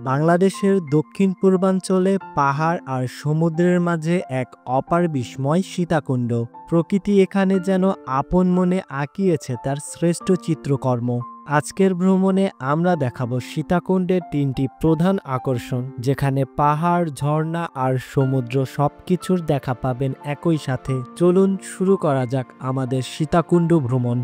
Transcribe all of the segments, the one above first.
বাংলাদেশের দক্ষিণ পূর্বাঞ্চলে পাহাড় আর সমুদ্রের মাঝে এক অপার বিস্ময় সীতাকুণ্ড। প্রকৃতি এখানে যেন আপন মনে আঁকিয়েছে তার শ্রেষ্ঠ চিত্রকর্ম। আজকের ভ্রমণে আমরা দেখাবো সীতাকুণ্ডের তিনটি প্রধান আকর্ষণ, যেখানে পাহাড়, ঝর্ণা আর সমুদ্র সবকিছুর দেখা পাবেন একই সাথে। চলুন শুরু করা যাক আমাদের সীতাকুণ্ড ভ্রমণ।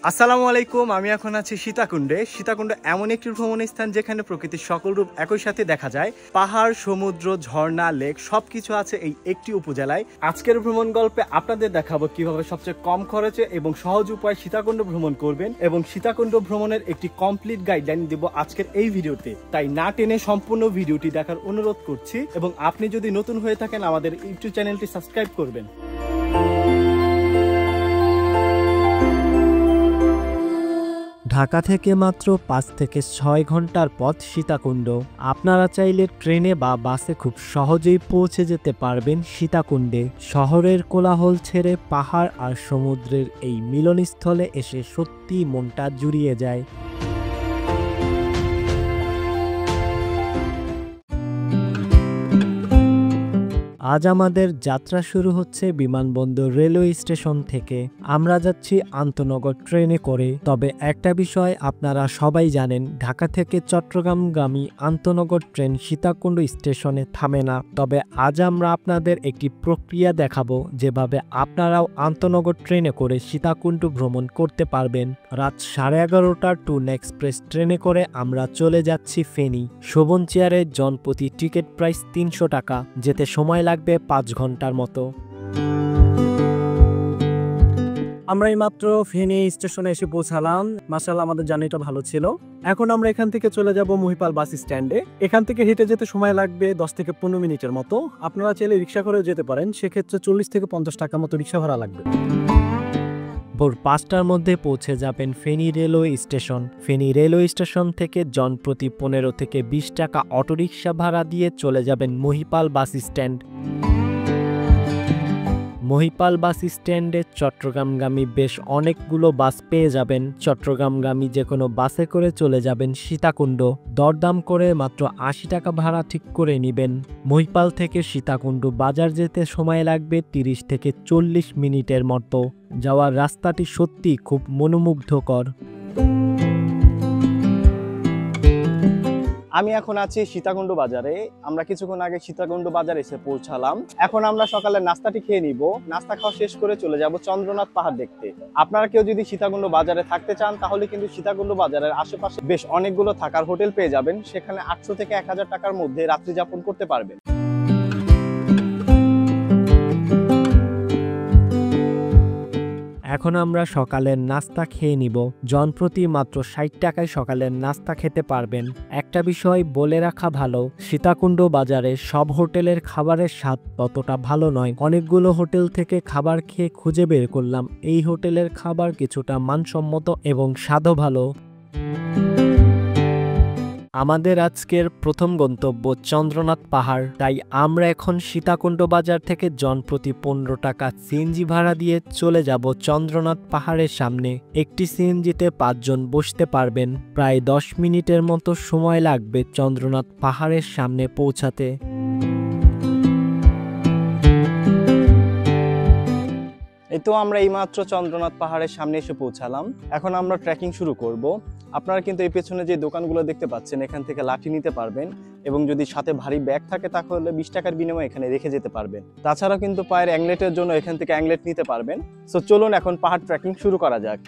আসসালামু আলাইকুম, আমি এখন আছি সীতাকুণ্ডে। সীতাকুণ্ড এমন একটি ভ্রমণ স্থান যেখানে প্রকৃতির সকল রূপ একই সাথে দেখা যায়। পাহাড়, সমুদ্র, ঝর্ণা, লেক সবকিছু আছে এই একটি উপজেলায়। আজকের ভ্রমণ গল্পে আপনাদের দেখাবো কিভাবে সবচেয়ে কম খরচে এবং সহজ উপায়ে সীতাকুণ্ড ভ্রমণ করবেন, এবং সীতাকুণ্ড ভ্রমণের একটি কমপ্লিট গাইডলাইন দিব আজকের এই ভিডিওতে। তাই না টেনে সম্পূর্ণ ভিডিওটি দেখার অনুরোধ করছি, এবং আপনি যদি নতুন হয়ে থাকেন আমাদের ইউটিউব চ্যানেলটি সাবস্ক্রাইব করবেন। ঢাকা থেকে মাত্র 5 থেকে 6 ঘন্টার পথ সীতাকুণ্ড। আপনারা চাইলে ট্রেনে বা বাসে খুব সহজেই পৌঁছে যেতে পারবেন সীতাকুণ্ডে। শহরের কোলাহল ছেড়ে পাহাড় আর সমুদ্রের এই মিলনস্থলে এসে সত্যিই মনটা জুড়িয়ে যায়। আজ আমাদের যাত্রা শুরু হচ্ছে বিমানবন্দর রেলওয়ে স্টেশন থেকে। আমরা যাচ্ছি আন্তনগর ট্রেনে করে। তবে একটা বিষয় আপনারা সবাই জানেন, ঢাকা থেকে চট্টগ্রামগামী আন্তনগর ট্রেন সীতাকুণ্ড স্টেশনে থামে না। তবে আজ আমরা আপনাদের একটি প্রক্রিয়া দেখাবো যেভাবে আপনারাও আন্তনগর ট্রেনে করে সীতাকুণ্ড ভ্রমণ করতে পারবেন। রাত 11:30টার টুন এক্সপ্রেস ট্রেনে করে আমরা চলে যাচ্ছি ফেনী। শোভন চেয়ারে জনপ্রতি টিকিট প্রাইস 300 টাকা। যেতে সময় লাগবে 5 ঘন্টার মতো। আমরা এই মাত্র ফেনী স্টেশনে এসে পৌঁছালাম। মাশাআল্লাহ, আমাদের জার্নিটা ভালো ছিল। এখন আমরা এখান থেকে চলে যাব মহিপাল বাস স্ট্যান্ডে। এখান থেকে হেঁটে যেতে সময় লাগবে 10 থেকে 15 মিনিটের মতো। আপনারা চাইলে রিক্সা করেও যেতে পারেন, সেক্ষেত্রে 40 থেকে 50 টাকা মতো রিক্সা ভাড়া লাগবে। ভোর 5টার মধ্যে পৌঁছে যাবেন Feni railway station. Feni railway station থেকে জনপ্রতি 15 থেকে 20 টাকা অটোরিকশা ভাড়া দিয়ে চলে যাবেন মহিপাল বাস স্ট্যান্ড। মহিপাল বাস স্ট্যান্ডে চট্টগ্রামগামী বেশ অনেকগুলো বাস পেয়ে যাবেন। চট্টগ্রামগামী যে কোনো বাসে করে চলে যাবেন সীতাকুণ্ড। দরদাম করে মাত্র 80 টাকা ভাড়া ঠিক করে নেবেন। মহিপাল থেকে সীতাকুণ্ড বাজার যেতে সময় লাগবে 30 থেকে 40 মিনিটের মতো। যাওয়ার রাস্তাটি সত্যি খুব মনোমুগ্ধকর। আমি এখন আছি সীতাকুণ্ড বাজারে। আমরা কিছুক্ষণ আগে সীতাকুণ্ড বাজারে এসে পৌঁছালাম। এখন আমরা সকালের নাস্তাটি খেয়ে নিব। নাস্তা খাওয়া শেষ করে চলে যাব চন্দ্রনাথ পাহাড় দেখতে। আপনারা কেউ যদি সীতাকুণ্ড বাজারে থাকতে চান, তাহলে কিন্তু সীতাকুণ্ড বাজারের আশেপাশে বেশ অনেকগুলো থাকার হোটেল পেয়ে যাবেন। সেখানে 800 থেকে 1000 টাকার মধ্যে রাত্রি যাপন করতে পারবেন। এখন আমরা সকালের নাস্তা খেয়ে নিব। জনপ্রতি মাত্র 60 টাকায় সকালের নাস্তা খেতে পারবেন। একটা বিষয় বলে রাখা ভালো, সীতাকুণ্ড বাজারে সব হোটেলের খাবারের স্বাদ ততটা ভালো নয়। অনেকগুলো হোটেল থেকে খাবার খেয়ে খুঁজে বের করলাম এই হোটেলের খাবার কিছুটা মানসম্মত এবং স্বাদও ভালো। আমাদের আজকের প্রথম গন্তব্য চন্দ্রনাথ পাহাড়। তাই আমরা এখন সীতাকুণ্ড বাজার থেকে জনপ্রতি 15 টাকা সিএনজি ভাড়া দিয়ে চলে যাব চন্দ্রনাথ পাহাড়ের সামনে। একটি সিএনজিতে 5 জন বসতে পারবেন। প্রায় 10 মিনিটের মতো সময় লাগবে চন্দ্রনাথ পাহাড়ের সামনে পৌঁছাতে। এই তো আমরা এইমাত্র চন্দ্রনাথ পাহাড়ের সামনে এসে পৌঁছালাম। এখন আমরা ট্রেকিং শুরু করব। আপনারা কিন্তু এই পেছনে যে দোকানগুলো দেখতে পাচ্ছেন, এখান থেকে লাঠি নিতে পারবেন, এবং যদি সাথে ভারী ব্যাগ থাকে তাহলে 20 টাকার বিনিময়ে এখানে রেখে যেতে পারবেন। তাছাড়া কিন্তু পায়ের অ্যাংলেটের জন্য এখান থেকে অ্যাংলেট নিতে পারবেন। সো চলুন এখন পাহাড় ট্রেকিং শুরু করা যাক।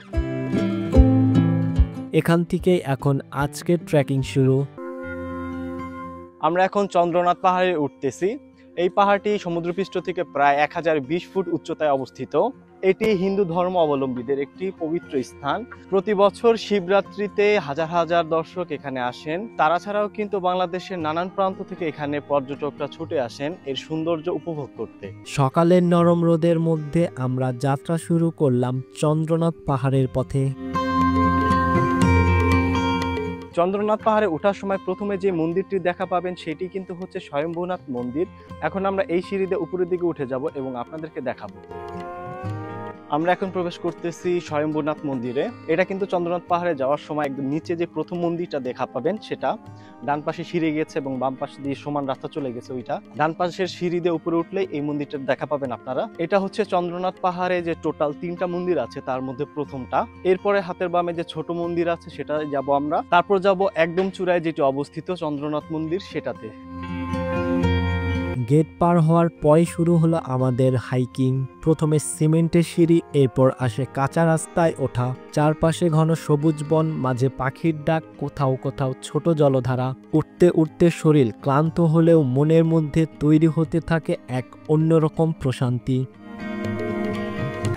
এখান থেকেই এখন আজকের ট্রেকিং শুরু। আমরা এখন চন্দ্রনাথ পাহাড়ে উঠতেছি। এই পাহাড়টি সমুদ্রপৃষ্ঠ থেকে প্রায় 1020 ফুট উচ্চতায় অবস্থিত। এটি হিন্দু ধর্ম অবলম্বীদের একটি পবিত্র স্থান। প্রতি বছর শিবরাত্রিতে হাজার হাজার দর্শক এখানে আসেন। তারা ছাড়াও কিন্তু বাংলাদেশের নানান প্রান্ত থেকে এখানে পর্যটকরা ছুটে আসেন এর সৌন্দর্য উপভোগ করতে। সকালের নরম রোদের মধ্যে আমরা যাত্রা শুরু করলাম চন্দ্রনাথ পাহাড়ের পথে। চন্দ্রনাথ পাহাড়ে ওঠার সময় প্রথমে যে মন্দিরটি দেখা পাবেন সেটি কিন্তু হচ্ছে স্বয়ম্ভূনাথ মন্দির। এখন আমরা এই সিঁড়ি দিয়ে উপরের দিকে উঠে যাব এবং আপনাদেরকে দেখাবো। আমরা এখন প্রবেশ করতেছি স্বয়ম্ভূনাথ মন্দিরে। এটা কিন্তু চন্দ্রনাথ পাহাড়ে যাওয়ার সময় একদম নিচে যে প্রথম মন্দিরটা দেখা পাবেন সেটা। ডান পাশে সিঁড়ি গেছে এবং বাম পাশে দিয়ে সমান রাস্তা চলে গেছে ওইটা। ডান পাশের সিঁড়ি দিয়ে উপরে উঠলেই এই মন্দিরটা দেখা পাবেন আপনারা। এটা হচ্ছে চন্দ্রনাথ পাহাড়ে যে টোটাল 3টা মন্দির আছে তার মধ্যে প্রথমটা। এরপরে হাতের বামে যে ছোট মন্দির আছে সেটা যাব আমরা। তারপর যাব একদম চূড়ায় যেটি অবস্থিত চন্দ্রনাথ মন্দির সেটাতে। গেট পার হওয়ার পরই শুরু হলো আমাদের হাইকিং। প্রথমে সিমেন্টের সিঁড়ি, এরপর আসে কাঁচা রাস্তায় ওঠা। চারপাশে ঘন সবুজ বন, মাঝে পাখির ডাক, কোথাও কোথাও ছোট জলধারা। উঠতে উঠতে শরীর ক্লান্ত হলেও মনের মধ্যে তৈরি হতে থাকে এক অন্যরকম প্রশান্তি।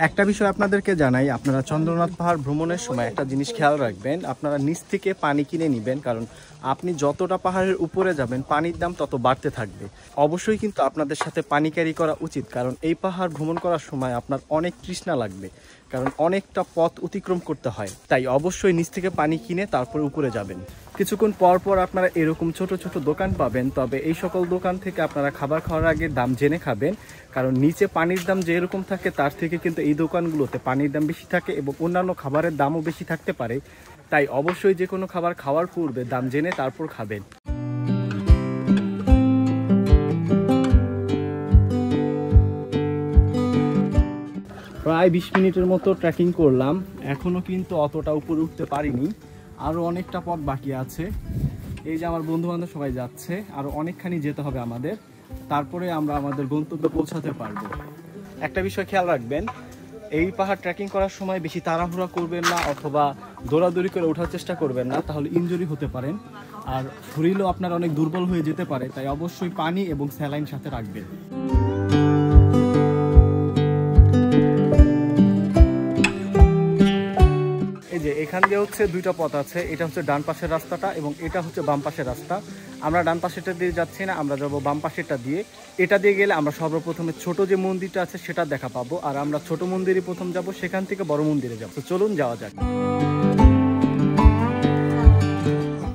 একটা বিষয় আপনাদেরকে জানাই, আপনারা চন্দ্রনাথ পাহাড় ভ্রমণের সময় একটা জিনিস খেয়াল রাখবেন, আপনারা নিচ থেকে পানি কিনে নেবেন, কারণ আপনি যতটা পাহাড়ের উপরে যাবেন পানির দাম তত বাড়তে থাকবে। অবশ্যই কিন্তু আপনাদের সাথে পানি ক্যারি করা উচিত, কারণ এই পাহাড় ভ্রমণ করার সময় আপনার অনেক তৃষ্ণা লাগবে, কারণ অনেকটা পথ অতিক্রম করতে হয়। তাই অবশ্যই নিচ থেকে পানি কিনে তারপর উপরে যাবেন। কিছুক্ষণ পর পর আপনারা এরকম ছোট ছোট দোকান পাবেন, তবে এই সকল দোকান থেকে আপনারা খাবার খাওয়ার আগে দাম জেনে খাবেন, কারণ নিচে পানির দাম যেরকম থাকে তার থেকে কিন্তু এই দোকানগুলোতে পানির দাম বেশি থাকে এবং অন্যান্য খাবারের দামও বেশি থাকতে পারে। তাই অবশ্যই যে কোনো খাবার খাওয়ার পূর্বে দাম জেনে তারপর খাবেন। প্রায় 20 মিনিটের মতো ট্রেকিং করলাম, এখনো কিন্তু অতটা উপরে উঠতে পারিনি, আরো অনেকটা পথ বাকি আছে। এই যে আমার বন্ধু বান্ধব সবাই যাচ্ছে, আরো অনেকখানি যেতে হবে আমাদের, তারপরে আমরা আমাদের গন্তব্যে পৌঁছাতে পারবো। একটা বিষয় খেয়াল রাখবেন, এই পাহাড় ট্রেকিং করার সময় বেশি তাড়াহুড়া করবেন না অথবা দৌড়াদৌড়ি করে ওঠার চেষ্টা করবেন না, তাহলে ইনজুরি হতে পারেন আর শরীরও আপনার অনেক দুর্বল হয়ে যেতে পারে। তাই অবশ্যই পানি এবং স্যালাইন সাথে রাখবেন। এই যে এখান দিয়ে হচ্ছে দুইটা পথ আছে, এটা হচ্ছে ডান পাশের রাস্তাটা এবং এটা হচ্ছে বাম পাশের রাস্তা। আমরা ডান পাশেরটা দিয়ে যাচ্ছি না, আমরা যাবো বাম পাশেরটা দিয়ে। এটা দিয়ে গেলে আমরা সর্বপ্রথমে ছোট যে মন্দিরটা আছে সেটা দেখা পাবো, আর আমরা ছোট মন্দিরে প্রথম যাব, সেখান থেকে বড় মন্দিরে যাবো। তো চলুন যাওয়া যাক।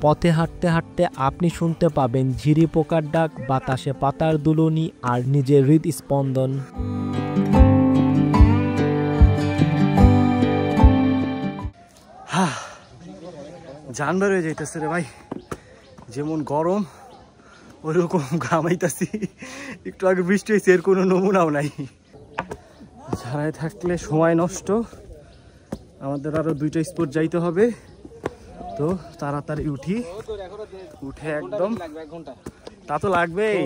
পথে হাঁটতে হাঁটতে আপনি শুনতে পাবেন ঝিরি পোকার ডাক, বাতাসে পাতার দুলুনি আর নিজের হৃদস্পন্দন। জান বের হয়ে যাইতেছে রে ভাই, যেমন গরম ওইরকম ঘামাইতেছি। একটু আগে বৃষ্টি হয়েছে, এর কোনো নমুনাও নাই। ঝাড়ায় থাকলে সময় নষ্ট, আমাদের আরো 2টা স্পট যাইতে হবে। তো তাড়াতাড়ি উঠি, উঠে একদম, তা তো লাগবেই,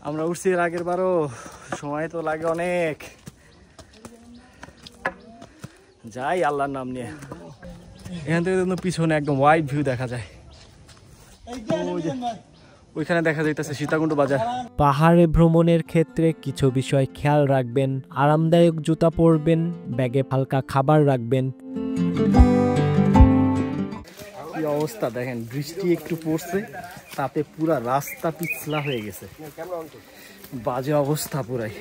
আমরা উঠছি এর আগের বারও, সময় তো লাগে অনেক। যাই আল্লাহর নাম নিয়ে। এখান থেকে পিছনে একদম ওয়াইড ভিউ দেখা যায়, ওইখানে দেখা যাইতেছে সীতাকুণ্ড বাজার। পাহাড়ে ভ্রমণের ক্ষেত্রে কিছু বিষয় খেয়াল রাখবেন। আরামদায়ক জুতা পরবেন, ব্যাগে হালকা খাবার রাখবেন। কি অবস্থা দেখেন, বৃষ্টি একটু পড়ছে তাতে পুরা রাস্তা পিছলা হয়ে গেছে, বাজে অবস্থা পুরাই।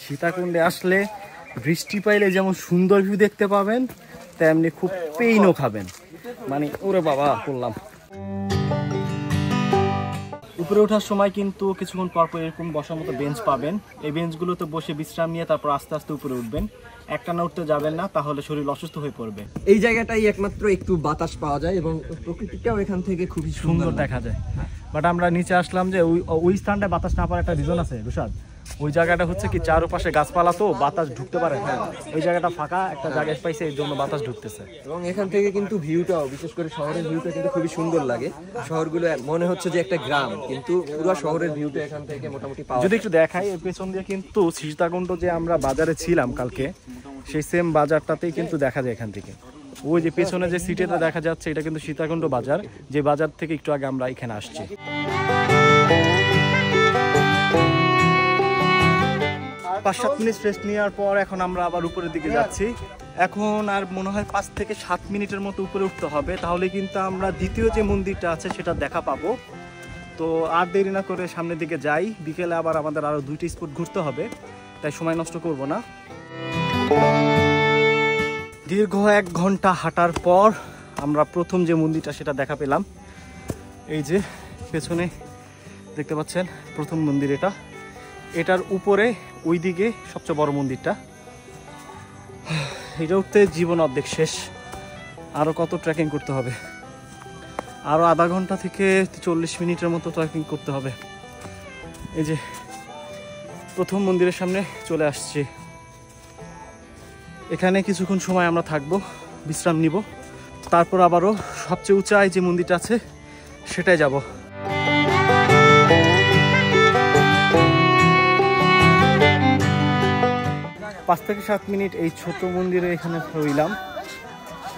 সীতাকুণ্ডে আসলে বৃষ্টি পাইলে যেমন সুন্দর ভিউ দেখতে পাবেন, তেমনি খুব পেইনও খাবেন। মানে ওরে বাবা করলাম। উপরে ওঠার সময় কিন্তু কিছুক্ষণ পর পর এরকম বসার মতো বেঞ্চ পাবেন, এই বেঞ্চগুলোতে বসে বিশ্রাম নিয়ে তারপর আস্তে আস্তে উপরে উঠবেন। একটানা উঠতে যাবেন না, তাহলে শরীর অসুস্থ হয়ে পড়বে। এই জায়গাটাই একমাত্র একটু বাতাস পাওয়া যায় এবং প্রকৃতিটাও এখান থেকে খুবই সুন্দর দেখা যায়। বাট আমরা নিচে আসলাম যে ওই স্থানটায় বাতাস না পাওয়ার একটা রিজন আছে রুশাদ। ওই জায়গাটা হচ্ছে কি চারপাশে গাছপালা, তো বাতাস ঢুকতে পারে না। এই জায়গাটা ফাঁকা একটা জায়গায় পাইছে, এই জন্য বাতাস ঢুকতেছে। এবং এখান থেকে কিন্তু ভিউটাও, বিশেষ করে শহরের ভিউটা কিন্তু খুবই সুন্দর লাগে। শহরগুলো মনে হচ্ছে যে একটা গ্রাম, কিন্তু পুরো শহরের ভিউটা এখান থেকে মোটামুটি পাওয়া যায়। যদি একটু দেখাই, এর পেছন দিয়ে কিন্তু সীতাকুণ্ড যে আমরা বাজারে ছিলাম কালকে, সেই সেম বাজারটাতেই কিন্তু দেখা যায় এখান থেকে। ওই যে পেছনে যে সিটিটা দেখা যাচ্ছে, এটা কিন্তু সীতাকুণ্ড বাজার, যে বাজার থেকে একটু আগে আমরা এখানে আসছি। 5-7 মিনিট রেস্ট নেওয়ার পর এখন আমরা আবার উপরের দিকে যাচ্ছি। এখন আর মনে হয় 5 থেকে 7 মিনিটের মতো উপরে উঠতে হবে, তাহলে কিন্তু আমরা দ্বিতীয় যে মন্দিরটা আছে সেটা দেখা পাবো। তো আর দেরি না করে সামনের দিকে যাই, বিকেলে আবার আমাদের আরো 2টি স্পট ঘুরতে হবে, তাই সময় নষ্ট করব না। দীর্ঘ 1 ঘন্টা হাঁটার পর আমরা প্রথম যে মন্দিরটা সেটা দেখা পেলাম। এই যে পেছনে দেখতে পাচ্ছেন প্রথম মন্দির, এটার উপরে ওইদিকে সবচেয়ে বড় মন্দিরটা, এটা উঠতে জীবন অর্ধেক শেষ। আরও কত ট্রেকিং করতে হবে, আরও আধা ঘন্টা থেকে 40 মিনিটের মতো ট্রেকিং করতে হবে। এই যে প্রথম মন্দিরের সামনে চলে আসছি। এখানে কিছুক্ষণ সময় আমরা থাকবো, বিশ্রাম নিব, তারপর আবারও সবচেয়ে উঁচাই যে মন্দিরটা আছে সেটাই যাব। 5 থেকে 7 মিনিট এই ছোট মন্দিরে এখানে রইলাম।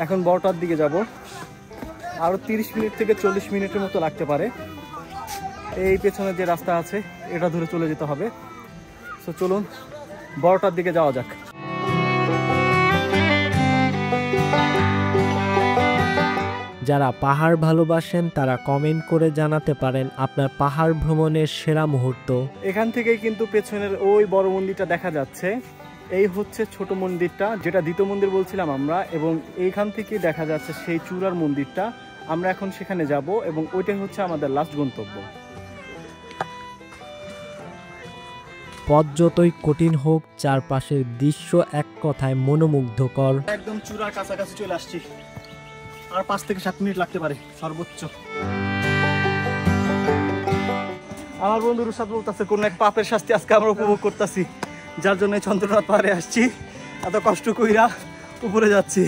এখন বড়টার দিকে যাব, আরও 30 মিনিট থেকে 40 মিনিটের মতো লাগতে পারে। এই পেছনে যে রাস্তা আছে এটা ধরে চলে যেতে হবে। তো চলুন বড়টার দিকে যাওয়া যাক। যারা পাহাড় ভালোবাসেন তারা কমেন্ট করে জানাতে পারেন আপনার পাহাড় ভ্রমণের সেরা মুহূর্ত। এখান থেকেই কিন্তু পেছনের ওই বড় মন্দিরটা দেখা যাচ্ছে। এই হচ্ছে ছোট মন্দিরটা, যেটা দ্বিতীয় মন্দির বলছিলাম আমরা, এবং এইখান থেকেই দেখা যাচ্ছে সেই চূড়ার মন্দিরটা। আমরা এখন সেখানে যাব এবং ওইটাই হচ্ছে আমাদের লাস্ট গন্তব্য। পথ যতই কঠিন হোক, চারপাশের দৃশ্য এক কথায় মনোমুগ্ধকর। একদম চূড়ার কাছাকাছি চলে আসছি, আর 5 থেকে 7 মিনিট লাগতে পারে সর্বোচ্চ। আমার বন্ধু রুশাদ বলতেছে কোন এক পাপের শাস্তি আজকে আমরা উপভোগ করতেছি, যার জন্য চন্দ্রনাথ পাহাড়ে আসছি, এত কষ্ট কইরা উপরে যাচ্ছি।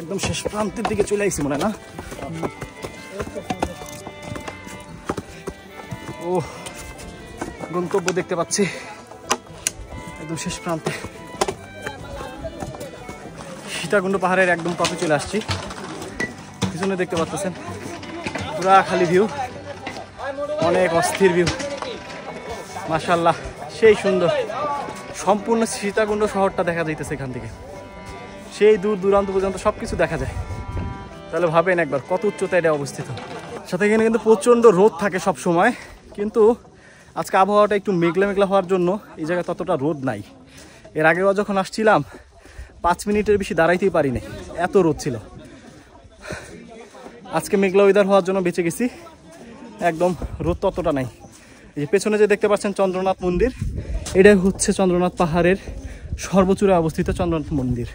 একদম শেষ প্রান্তের দিকে চলে আসছি মনে না। ও গন্তব্য দেখতে পাচ্ছি একদম শেষ প্রান্তে। সীতাকুণ্ড পাহাড়ের একদম টপে চলে আসছি। পিছনে দেখতে পাচ্ছেন পুরা খালি ভিউ, অনেক অস্থির ভিউ, মাশাআল্লাহ সেই সুন্দর। সম্পূর্ণ সীতাকুণ্ড শহরটা দেখা যাইতেছে এখান থেকে, সেই দূর দূরান্ত পর্যন্ত সবকিছু দেখা যায়। তাহলে ভাবেন একবার কত উচ্চতায় এটা অবস্থিত। সাথে এখানে কিন্তু প্রচণ্ড রোদ থাকে সব সময়, কিন্তু আজকে আবহাওয়াটা একটু মেঘলা মেঘলা হওয়ার জন্য এই জায়গায় ততটা রোদ নাই। এর আগেও যখন আসছিলাম 5 মিনিটের বেশি দাঁড়াইতেই পারি নাই, এত রোদ ছিল। আজকে মেঘলা ওয়েদার হওয়ার জন্য বেঁচে গেছি, একদম রোদ ততটা নাই। এই যে পেছনে যে দেখতে পাচ্ছেন চন্দ্রনাথ মন্দির, এটাই হচ্ছে চন্দ্রনাথ পাহাড়ের সর্বোচ্চে অবস্থিত চন্দ্রনাথ মন্দির।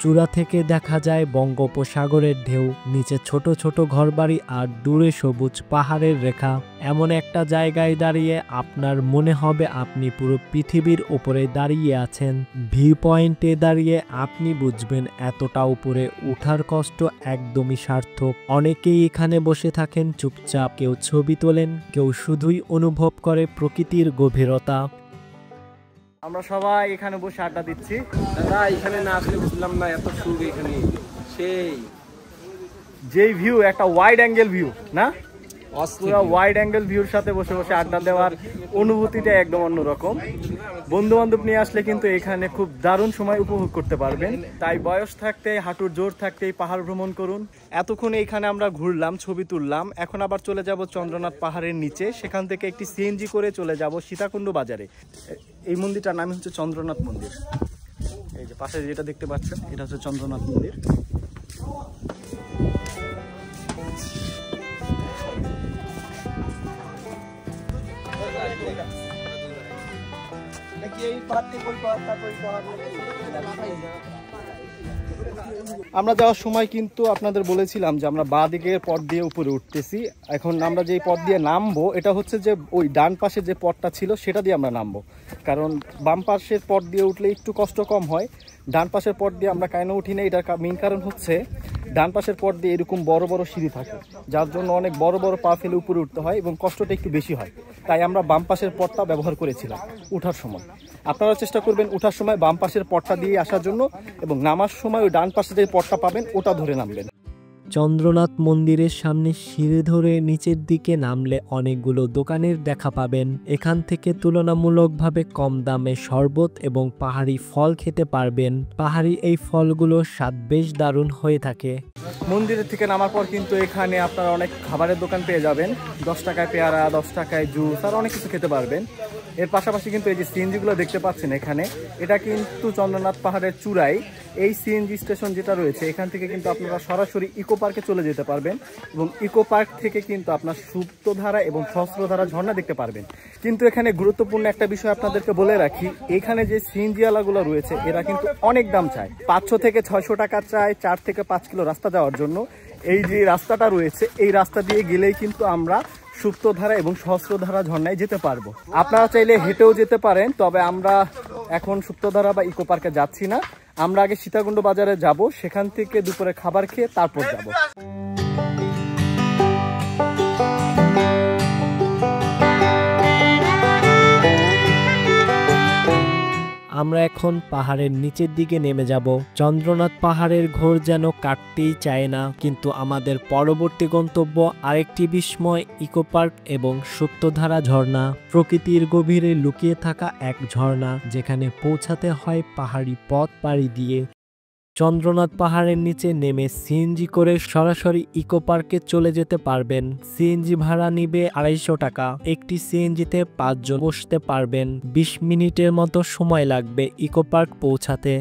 চূড়া থেকে দেখা যায় বঙ্গোপসাগরের ঢেউ, নিচে ছোট ছোট ঘরবাড়ি আর দূরে সবুজ পাহাড়ের রেখা। এমন একটা জায়গায় দাঁড়িয়ে আপনার মনে হবে আপনি পুরো পৃথিবীর উপরে দাঁড়িয়ে আছেন। ভিউ পয়েন্টে দাঁড়িয়ে আপনি বুঝবেন এতটা উপরে ওঠার কষ্ট একদমই সার্থক। অনেকেই এখানে বসে থাকেন চুপচাপ, কেউ ছবি তোলেন, কেউ শুধুই অনুভব করে প্রকৃতির গভীরতা। আমরা সবাই এখানে বসে আড্ডা দিচ্ছি। দাদা এখানে না আসলে বুঝলাম না এত সুখ এখানে, সেই যেই ভিউ, একটা ওয়াইড অ্যাঙ্গেল ভিউ না, পুরো ওয়াইড অ্যাঙ্গেল ভিউর সাথে বসে বসে আড্ডা দেওয়ার অনুভূতিটা একদম অন্যরকম। বন্ধু বান্ধব নিয়ে আসলে কিন্তু এখানে খুব দারুণ সময় উপভোগ করতে পারবেন। তাই বয়স থাকতে, হাঁটুর জোর থাকতেই পাহাড় ভ্রমণ করুন। এতক্ষণ এইখানে আমরা ঘুরলাম, ছবি তুললাম, এখন আবার চলে যাব চন্দ্রনাথ পাহাড়ের নিচে। সেখান থেকে একটি সিএনজি করে চলে যাব সীতাকুণ্ড বাজারে। এই মন্দিরটার নাম হচ্ছে চন্দ্রনাথ মন্দির। এই যে পাশে যেটা দেখতে পাচ্ছেন এটা হচ্ছে চন্দ্রনাথ মন্দির। আমরা যাওয়ার সময় কিন্তু আপনাদের বলেছিলাম যে আমরা বাঁ দিকের পথ দিয়ে উপরে উঠতেছি। এখন আমরা যে পথ দিয়ে নামবো এটা হচ্ছে যে ওই ডান পাশে যে পথটা ছিল সেটা দিয়ে আমরা নামবো, কারণ বাম পাশের পথ দিয়ে উঠলে একটু কষ্ট কম হয়। ডান পাশের পথ দিয়ে আমরা কেন উঠি না, এটার মেইন কারণ হচ্ছে ডান পাশের পথ দিয়ে এরকম বড় বড় সিঁড়ি থাকে, যার জন্য অনেক বড় বড় পা ফেলে উপরে উঠতে হয় এবং কষ্টটা একটু বেশি হয়। তাই আমরা বাম পাশের পথটা ব্যবহার করেছিলাম উঠার সময়। আপনারা চেষ্টা করবেন উঠার সময় বাম পাশের পথটা দিয়ে আসার জন্য, এবং নামার সময় ওই ডান পাশে যে পথটা পাবেন ওটা ধরে নামবেন। চন্দ্রনাথ মন্দিরের সামনে সিঁড়ি ধরে নিচের দিকে নামলে অনেকগুলো দোকানের দেখা পাবেন। এখান থেকে তুলনামূলকভাবে কম দামে শরবত এবং পাহাড়ি ফল খেতে পারবেন। পাহাড়ি এই ফলগুলোর স্বাদ বেশ দারুণ হয়ে থাকে। মন্দিরের থেকে নামার পর কিন্তু এখানে আপনারা অনেক খাবারের দোকান পেয়ে যাবেন। 10 টাকায় পেয়ারা, 10 টাকায় জুস, আর অনেক কিছু খেতে পারবেন। এর পাশাপাশি কিন্তু এই যে সিএনজিগুলো দেখতে পাচ্ছেন এখানে, এটা কিন্তু চন্দ্রনাথ পাহাড়ের চূড়ায় এই সিএনজি স্টেশন যেটা রয়েছে এখান থেকে কিন্তু আপনারা সরাসরি ইকো পার্কে চলে যেতে পারবেন এবং ইকো পার্ক থেকে কিন্তু আপনার সুপ্তধারা এবং সহস্রধারা ঝর্ণা দেখতে পারবেন। কিন্তু এখানে গুরুত্বপূর্ণ একটা বিষয় আপনাদেরকে বলে রাখি, এখানে যে সিএনজি ওয়ালাগুলো রয়েছে এরা কিন্তু অনেক দাম চায়, 500 থেকে 600 টাকা চায় 4 থেকে 5 কিলো রাস্তা যাওয়ার জন্য। এই যে রাস্তাটা রয়েছে এই রাস্তা দিয়ে গেলেই কিন্তু আমরা সুপ্তধারা এবং সহস্রধারা ঝর্ণায় যেতে পারবো। আপনারা চাইলে হেঁটেও যেতে পারেন, তবে আমরা এখন সুপ্তধারা বা ইকো পার্কে যাচ্ছি না। আমরা আগে সীতাকুণ্ড বাজারে যাব, সেখান থেকে দুপুরে খাবার খেয়ে তারপর যাব। আমরা এখন পাহাড়ের নিচের দিকে নেমে যাব। চন্দ্রনাথ পাহাড়ের ঘোর যেন কাটতেই চায় না, কিন্তু আমাদের পরবর্তী গন্তব্য আরেকটি বিস্ময় ইকো পার্ক এবং সুপ্তধারা ঝর্ণা। প্রকৃতির গভীরে লুকিয়ে থাকা এক ঝর্ণা, যেখানে পৌঁছাতে হয় পাহাড়ি পথ পাড়ি দিয়ে। চন্দ্রনাথ পাহাড়ের নিচে নেমে সিএনজি করে সরাসরি ইকো পার্কে চলে যেতে পারবেন। সিএনজি ভাড়া নিবে 250 টাকা। একটি সিএনজিতে 5 জন বসতে পারবেন। 20 মিনিটের মতো সময় লাগবে ইকো পার্ক পৌঁছাতে।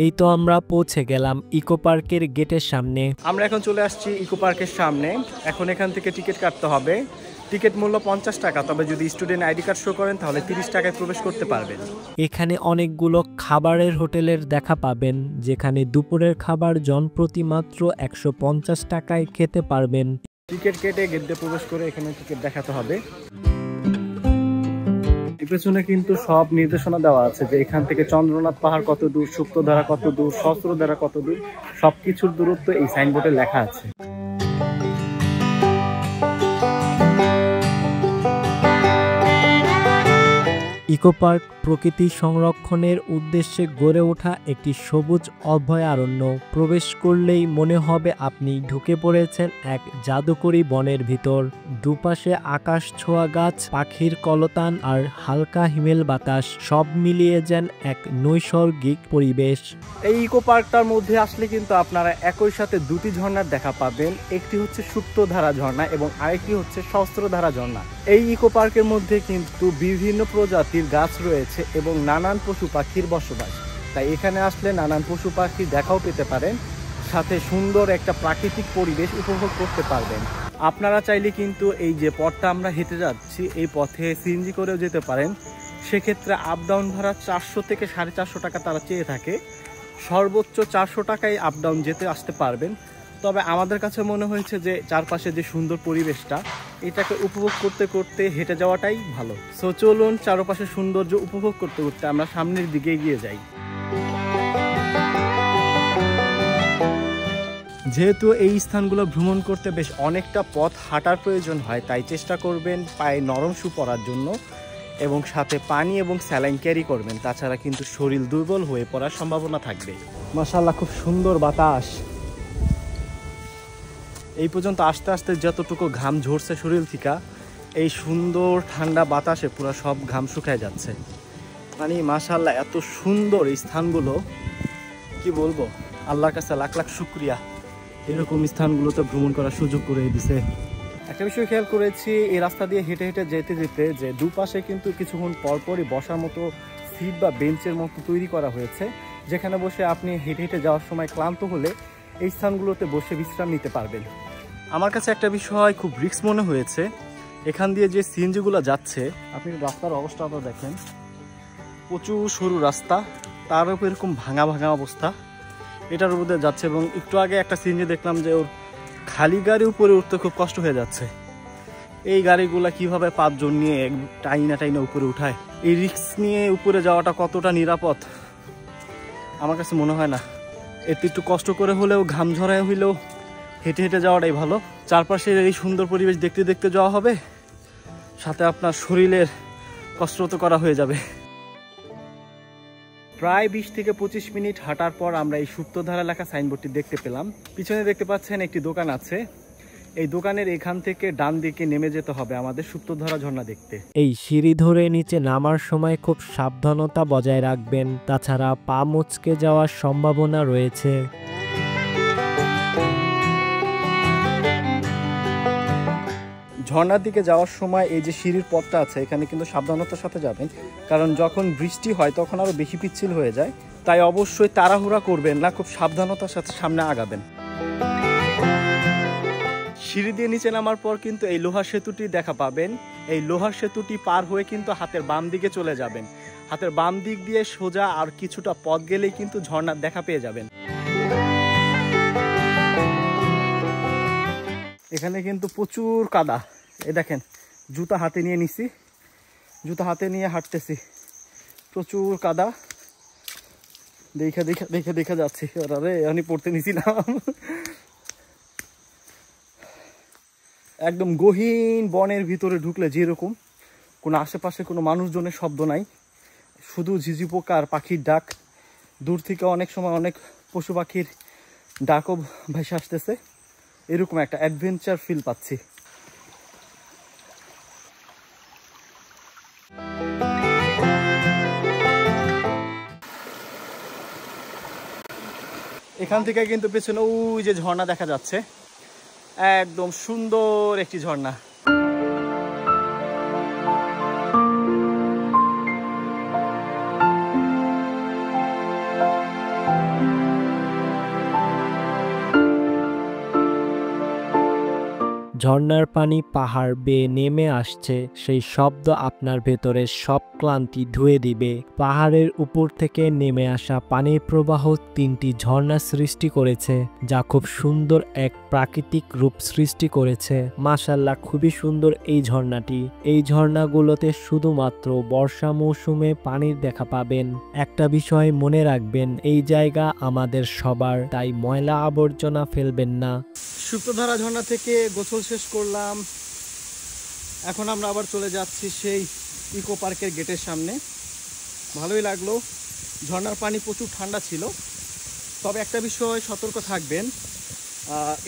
এই তো আমরা পৌঁছে গেলাম ইকো পার্কের গেটের সামনে। আমরা এখন চলে আসছি ইকো পার্কের সামনে। এখন এখান থেকে টিকিট কাটতে হবে। টিকিট মূল্য 50 টাকা, তবে যদি স্টুডেন্ট আইডি কার্ড শো করেন তাহলে 30 টাকায় প্রবেশ করতে পারবেন। এখানে অনেকগুলো খাবারের হোটেলের দেখা পাবেন, যেখানে দুপুরের খাবার জনপ্রতি মাত্র 150 টাকায় খেতে পারবেন। টিকিট কেটে গেট দিয়ে প্রবেশ করে এখানে টিকিট দেখাতে হবে। পেছনে কিন্তু সব নির্দেশনা দেওয়া আছে যে এখান থেকে চন্দ্রনাথ পাহাড় কত দূর, সুপ্তধারা কত দূর, সহস্রধারা কত দূর, সবকিছুর দূরত্ব এই সাইনবোর্ডে লেখা আছে। ইকো পার্ক প্রকৃতি সংরক্ষণের উদ্দেশ্যে গড়ে ওঠা একটি সবুজ অভয়ারণ্য। প্রবেশ করলেই মনে হবে আপনি ঢুকে পড়েছেন এক জাদুকরী বনের ভিতর। দুপাশে আকাশ ছোঁয়া গাছ, পাখির কলতান আর হালকা হিমেল বাতাস, সব মিলিয়ে যেন এক নৈসর্গিক পরিবেশ। এই ইকো পার্কটার মধ্যে আসলে কিন্তু আপনারা একই সাথে দুটি ঝর্ণার দেখা পাবেন। একটি হচ্ছে সুপ্তধারা ঝর্ণা এবং আরেকটি হচ্ছে সহস্রধারা ঝর্ণা। এই ইকো পার্কের মধ্যে কিন্তু বিভিন্ন প্রজাতির গাছ রয়েছে এবং নানান পশু পাখির বসবাস, তাই এখানে আসলে নানান পশু পাখির দেখাও পেতে পারেন, সাথে সুন্দর একটা প্রাকৃতিক পরিবেশ উপভোগ করতে পারবেন। আপনারা চাইলে কিন্তু এই যে পথটা আমরা হেঁটে যাচ্ছি এই পথে সিএনজি করেও যেতে পারেন। সেক্ষেত্রে আপ ডাউন ভাড়া 400 থেকে 450 টাকা তারা চেয়ে থাকে। সর্বোচ্চ 400 টাকায় আপ ডাউন যেতে আসতে পারবেন। তবে আমাদের কাছে মনে হয়েছে যে চারপাশে যে সুন্দর পরিবেশটা, এটাকে উপভোগ করতে করতে হেঁটে যাওয়াটাই ভালো। সো চলুন চারপাশে সৌন্দর্য উপভোগ করতে করতে আমরা সামনের দিকে এগিয়ে যাই। যেহেতু এই স্থানগুলো ভ্রমণ করতে বেশ অনেকটা পথ হাঁটার প্রয়োজন হয়, তাই চেষ্টা করবেন পায়ে নরম শু পরার জন্য এবং সাথে পানি এবং স্যালাইন ক্যারি করবেন, তাছাড়া কিন্তু শরীর দুর্বল হয়ে পড়ার সম্ভাবনা থাকবে। মাশাআল্লাহ, খুব সুন্দর বাতাস। এই পর্যন্ত আস্তে আস্তে যতটুকু ঘাম ঝরছে শরীর থেকে, এই সুন্দর ঠান্ডা বাতাসে পুরো সব ঘাম শুকায় যাচ্ছে। মানে মাশাআল্লাহ, এত সুন্দর এই স্থানগুলো, কি বলবো, আল্লাহর কাছে লাখ লাখ শুকরিয়া এরকম স্থানগুলোতে ভ্রমণ করার সুযোগ করে দিছে। একটা বিষয় খেয়াল করেছি, এই রাস্তা দিয়ে হেঁটে হেঁটে যেতে যেতে যে দুপাশে কিন্তু কিছুক্ষণ পরপরই বসার মতো সিট বা বেঞ্চের মতো তৈরি করা হয়েছে, যেখানে বসে আপনি হেঁটে হেঁটে যাওয়ার সময় ক্লান্ত হলে এই স্থানগুলোতে বসে বিশ্রাম নিতে পারবেন। আমার কাছে একটা বিষয় খুব রিস্ক মনে হয়েছে, এখান দিয়ে যে সিএনজিগুলো যাচ্ছে, আপনি রাস্তার অবস্থাটা দেখেন, প্রচুর সরু রাস্তা, তার উপর এরকম ভাঙা ভাঙা অবস্থা, এটার উপরে যাচ্ছে। এবং একটু আগে একটা সিএনজি দেখলাম যে ওর খালি গাড়ি উপরে উঠতে খুব কষ্ট হয়ে যাচ্ছে। এই গাড়িগুলা কিভাবে 5 জন নিয়ে টাইনা টাইনা উপরে উঠায়, এই রিস্ক নিয়ে উপরে যাওয়াটা কতটা নিরাপদ আমার কাছে মনে হয় না। এতে একটু কষ্ট করে হলেও ঘাম ঝরায় হইলেও হেঁটে হেঁটে যাওয়াটাই ভালো। চারপাশের এই সুন্দর পরিবেশ দেখতে দেখতে যাওয়া হবে, সাথে আপনার শরীরের কসরত করা হয়ে যাবে। প্রায় 20 থেকে 25 মিনিট হাঁটার পর আমরা এই সুপ্তধারা লেখা সাইনবোর্ডটি দেখতে পেলাম। পিছনে দেখতে পাচ্ছেন একটি দোকান আছে। এই দোকানের এখান থেকে ডান দিকে নেমে যেতে হবে আমাদের সুপ্তধারা ঝর্ণা দেখতে। এই সিঁড়ি ধরে নিচে নামার সময় খুব সাবধানতা বজায় রাখবেন, তাছাড়া পা মুচকে যাওয়ার সম্ভাবনা রয়েছে। ঝর্ণার দিকে যাওয়ার সময় এই যে সিঁড়ির পথটা আছে, এখানে কিন্তু সাবধানতার সাথে যাবেন, কারণ যখন বৃষ্টি হয় তখন আরো বেশি পিচ্ছিল হয়ে যায়। তাই অবশ্যই তাড়াহুড়া করবেন না, খুব সাবধানতার সাথে সামনে আগাবেন। সিঁড়ি দিয়ে নিচে নামার পর কিন্তু এই লোহার সেতুটি দেখা পাবেন। এই লোহার সেতুটি পার হয়ে কিন্তু হাতের বাম দিকে চলে যাবেন। হাতের বাম দিক দিয়ে সোজা আর কিছুটা পথ গেলেই কিন্তু ঝর্ণার দেখা পেয়ে যাবেন। এখানে কিন্তু প্রচুর কাদা, এই দেখেন জুতা হাতে নিয়ে নিছি, জুতা হাতে নিয়ে হাঁটতেছি, প্রচুর কাদা দেখে দেখে দেখে দেখে যাচ্ছি। আরে আমি পড়তে নিছিলাম। একদম গহীন বনের ভিতরে ঢুকলে যেরকম কোনো আশেপাশে কোনো মানুষজনের শব্দ নাই, শুধু ঝিঝি পোকা আর পাখির ডাক, দূর থেকে অনেক সময় অনেক পশু পাখির ডাকও ভেসে আসতেছে, এরকম একটা অ্যাডভেঞ্চার ফিল পাচ্ছি। এখান থেকে কিন্তু পেছনে ওই যে ঝর্ণা দেখা যাচ্ছে, একদম সুন্দর একটি ঝর্ণা। ঝর্ণার পানি পাহাড় বেয়ে নেমে আসছে, সেই শব্দ আপনার ভেতরে সব ক্লান্তি ধুয়ে দিবে। পাহাড়ের উপর থেকে নেমে আসা পানির প্রবাহ তিনটি ঝর্ণা সৃষ্টি করেছে, যা খুব সুন্দর এক প্রাকৃতিক রূপ সৃষ্টি করেছে। মাশাআল্লাহ, খুবই সুন্দর এই ঝর্ণাটি। এই ঝর্ণাগুলোতে শুধুমাত্র বর্ষা মৌসুমে পানির দেখা পাবেন। একটা বিষয় মনে রাখবেন, এই জায়গা আমাদের সবার, তাই ময়লা আবর্জনা ফেলবেন না। সুপ্তধারা ঝর্ণা থেকে গোসল শেষ করলাম, এখন আমরা আবার চলে যাচ্ছি সেই ইকো পার্কের গেটের সামনে। ভালোই লাগলো, ঝর্ণার পানি প্রচুর ঠান্ডা ছিল। তবে একটা বিষয় সতর্ক থাকবেন,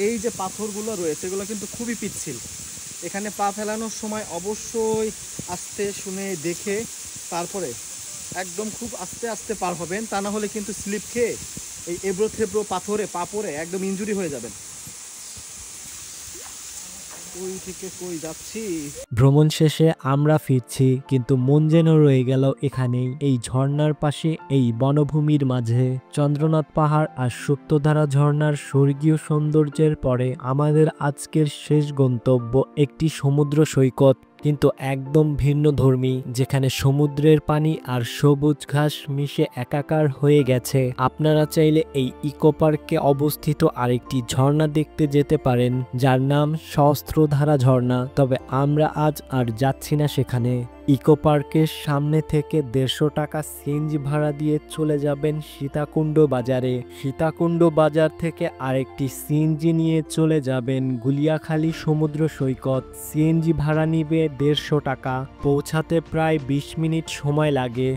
এই যে পাথরগুলো রয়েছে এগুলো কিন্তু খুবই পিচ্ছিল। এখানে পা ফেলানোর সময় অবশ্যই আস্তে শুনে দেখে তারপরে একদম খুব আস্তে আস্তে পার হবেন, তা না হলে কিন্তু স্লিপ খেয়ে এই এবড়ো থেবড়ো পাথরে পা পড়ে একদম ইনজুরি হয়ে যাবেন। ভ্রমণ শেষে আমরা ফিরছি, কিন্তু মন যেন রয়ে গেল এখানেই, এই ঝর্ণার পাশে, এই বনভূমির মাঝে। চন্দ্রনাথ পাহাড় আর সুপ্তধারা ঝর্ণার স্বর্গীয় সৌন্দর্যের পরে আমাদের আজকের শেষ গন্তব্য একটি সমুদ্র সৈকত, কিন্তু একদম ভিন্নধর্মী, যেখানে সমুদ্রের পানি আর সবুজ ঘাস মিশে একাকার হয়ে গেছে। আপনারা চাইলে এই ইকো পার্কে অবস্থিত আরেকটি ঝর্ণা দেখতে যেতে পারেন, যার নাম সহস্রধারা ঝর্ণা। তবে আমরা আজ আর যাচ্ছি না সেখানে। ইকো পার্কের সামনে থেকে 150 টাকা সিএনজি ভাড়া দিয়ে চলে যাবেন সীতাকুণ্ড বাজারে। সীতাকুণ্ড বাজার থেকে আরেকটি সিএনজি নিয়ে চলে যাবেন গুলিয়াখালী সমুদ্র সৈকত। সিএনজি ভাড়া নিবে 150 টাকা, পৌঁছাতে প্রায় 20 মিনিট সময় লাগে।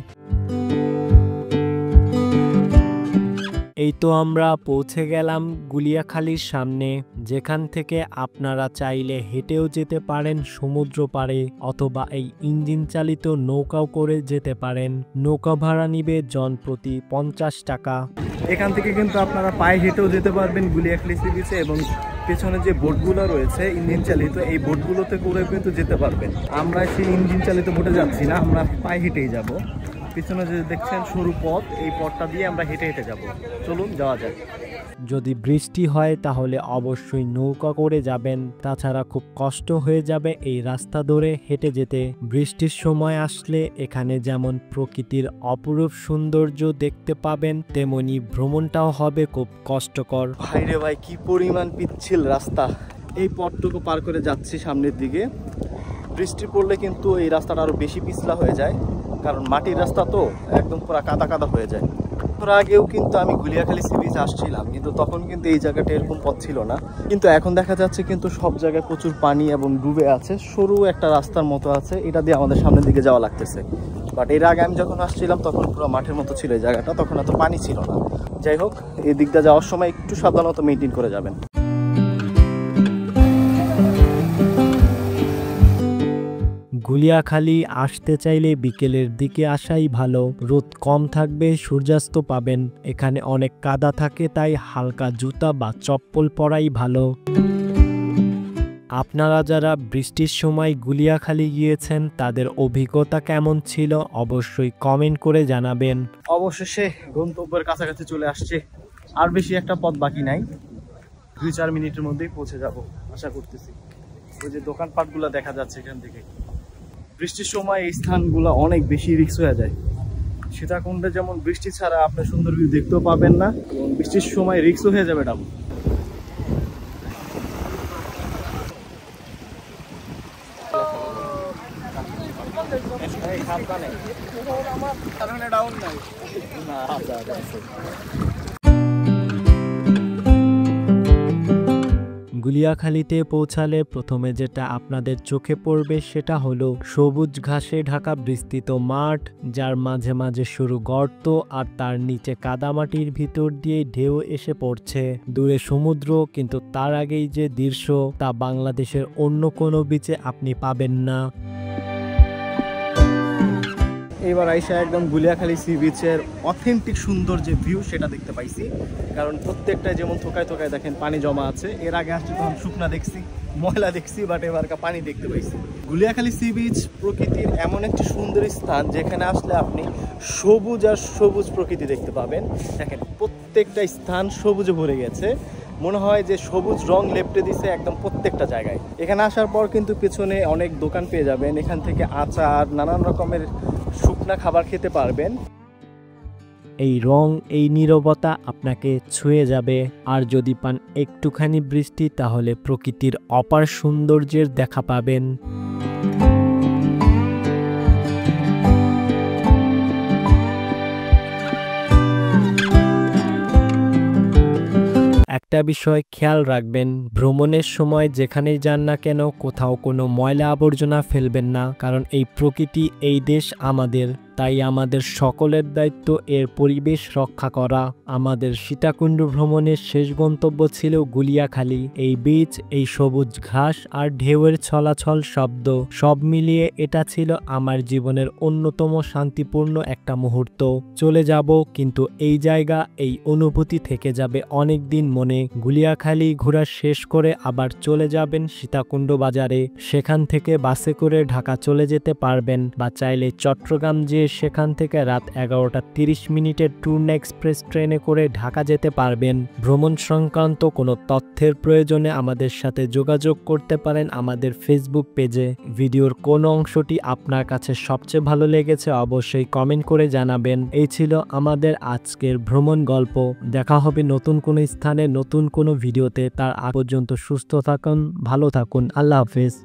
এই তো আমরা পৌঁছে গেলাম গুলিয়াখালীর সামনে, যেখান থেকে আপনারা চাইলে হেঁটেও যেতে পারেন সমুদ্র পাড়ে, অথবা এই ইঞ্জিন চালিত নৌকাও করে যেতে পারেন। নৌকা ভাড়া নিবে জন প্রতি 50 টাকা। এখান থেকে কিন্তু আপনারা পায়ে হেঁটেও যেতে পারবেন গুলিয়াখালী সি বিচে, এবং পেছনে যে বোটগুলো রয়েছে ইঞ্জিন চালিত, এই বোটগুলোতে করে কিন্তু যেতে পারবেন। আমরা সেই ইঞ্জিন চালিত বোটে যাচ্ছি না, আমরা পায়ে হেঁটেই যাব। পিছনে যে দেখছেন সরু পথ, এই পথটা দিয়ে আমরা হেঁটে হেঁটে যাব। চলুন যাওয়া যাক। যদি বৃষ্টি হয় তাহলে অবশ্যই নৌকা করে যাবেন, তাছাড়া খুব কষ্ট হয়ে যাবে এই রাস্তা ধরে হেঁটে যেতে। বৃষ্টির সময় আসলে এখানে যেমন প্রকৃতির অপরূপ সৌন্দর্য দেখতে পাবেন, তেমনি ভ্রমণটাও হবে খুব কষ্টকর। ভাইরে ভাই, কি পরিমাণ পিচ্ছিল রাস্তা। এই পথটুকু পার করে যাচ্ছি সামনের দিকে। বৃষ্টি পড়লে কিন্তু এই রাস্তাটা আরো বেশি পিছলা হয়ে যায়, কারণ মাটির রাস্তা তো একদম পুরো কাদা কাদা হয়ে যায়। তোর আগেও কিন্তু আমি গুলিয়াখালী সি বিচে আসছিলাম, কিন্তু তখন কিন্তু এই জায়গাটা এরকম পথ ছিল না। কিন্তু এখন দেখা যাচ্ছে কিন্তু সব জায়গায় প্রচুর পানি এবং ডুবে আছে। সরু একটা রাস্তার মতো আছে, এটা দিয়ে আমাদের সামনের দিকে যাওয়া লাগতেছে। বাট এর আগে আমি যখন আসছিলাম তখন পুরো মাঠের মতো ছিল এই জায়গাটা, তখন এত পানি ছিল না। যাই হোক, এই দিকটা যাওয়ার সময় একটু সাবধানতা মেনটেন করে যাবেন। গুলিয়াখালী আসতে চাইলে বিকেলের দিকে আসাই ভালো, রোদ কম থাকবে, সূর্যাস্ত পাবেন। এখানে অনেক কাদা থাকে, তাই হালকা জুতা বা চপ্পল পরাই ভালো। আপনারা যারা বৃষ্টির সময় গুলিয়াখালী গিয়েছেন তাদের অভিজ্ঞতা কেমন ছিল অবশ্যই কমেন্ট করে জানাবেন। অবশেষে গন্তব্যের কাছাকাছি চলে আসছে, আর বেশি একটা পথ বাকি নাই, 2-4 মিনিটের মধ্যেই পৌঁছে যাব আশা করতেছি। ওই যে দোকানপাটগুলো দেখা যাচ্ছে এখান থেকে। বৃষ্টির সময় এই স্থানগুলো অনেক বেশি রিস্ক হয়ে যায়। সীতাকুণ্ডে যেমন বৃষ্টি ছাড়া আপনি সুন্দর ভিউ দেখতেও পাবেন না, এবং বৃষ্টির সময় রিস্কও হয়ে যাবে ডাবল। গুলিয়াখালীতে পৌঁছালে প্রথমে যেটা আপনাদের চোখে পড়বে সেটা হলো সবুজ ঘাসে ঢাকা বিস্তৃত মাঠ, যার মাঝে মাঝে সরু গর্ত আর তার নিচে কাদামাটির ভিতর দিয়ে ঢেউ এসে পড়ছে। দূরে সমুদ্র, কিন্তু তার আগেই যে দৃশ্য তা বাংলাদেশের অন্য কোনো বিচে আপনি পাবেন না। এবার আইসা একদম গুলিয়াখালী সি বিচের অথেন্টিক সুন্দর যে ভিউ সেটা দেখতে পাইছি, কারণ প্রত্যেকটা যেমন থোকায় থোকায় দেখেন পানি জমা আছে। এর আগে আসছে তখন শুকনা দেখছি, ময়লা দেখছি, বাট এবারকা পানি দেখতে পাইছি। গুলিয়াখালী সি বিচ প্রকৃতির এমন একটি সুন্দর স্থান যেখানে আসলে আপনি সবুজ আর সবুজ প্রকৃতি দেখতে পাবেন। দেখেন প্রত্যেকটা স্থান সবুজে ভরে গেছে, মনে হয় যে সবুজ রং লেপটে দিছে একদম প্রত্যেকটা জায়গায়। এখানে আসার পর কিন্তু পেছনে অনেক দোকান পেয়ে যাবেন, এখান থেকে আচার নানান রকমের শুকনা খাবার খেতে পারবেন। এই রং, এই নীরবতা আপনাকে ছুঁয়ে যাবে। আর যদি পান একটুখানি বৃষ্টি, তাহলে প্রকৃতির অপার সৌন্দর্যের দেখা পাবেন। একটা বিষয় খেয়াল রাখবেন, ভ্রমণের সময় যেখানেই যান না কেন কোথাও কোনো ময়লা আবর্জনা ফেলবেন না, কারণ এই প্রকৃতি, এই দেশ আমাদের, তাই আমাদের সকলের দায়িত্ব এর পরিবেশ রক্ষা করা। আমাদের সীতাকুণ্ড ভ্রমণের শেষ গন্তব্য ছিল গুলিয়াখালী। এই বীচ, এই সবুজ ঘাস আর ঢেউয়ের ছলাছল শব্দ, সব মিলিয়ে এটা ছিল আমার জীবনের অন্যতম শান্তিপূর্ণ একটা মুহূর্ত। চলে যাব, কিন্তু এই জায়গা, এই অনুভূতি থেকে যাবে অনেক দিন মনে। গুলিয়াখালী ঘোরা শেষ করে আবার চলে যাবেন সীতাকুণ্ড বাজারে, সেখান থেকে বাসে করে ঢাকা চলে যেতে পারবেন, বা চাইলে চট্টগ্রাম যে সেখান থেকে রাত 11টা 30 মিনিটের টুর্না এক্সপ্রেস ট্রেনে করে ঢাকা যেতে পারবেন। ভ্রমণ সংক্রান্ত কোনো তথ্যের প্রয়োজনে আমাদের সাথে যোগাযোগ করতে পারেন আমাদের ফেসবুক পেজে। ভিডিওর কোন অংশটি আপনার কাছে সবচেয়ে ভালো লেগেছে অবশ্যই কমেন্ট করে জানাবেন। এই ছিল আমাদের আজকের ভ্রমণ গল্প। দেখা হবে নতুন কোনো স্থানে নতুন কোনো ভিডিওতে। তার আগ পর্যন্ত সুস্থ থাকুন, ভালো থাকুন, আল্লাহ হাফেজ।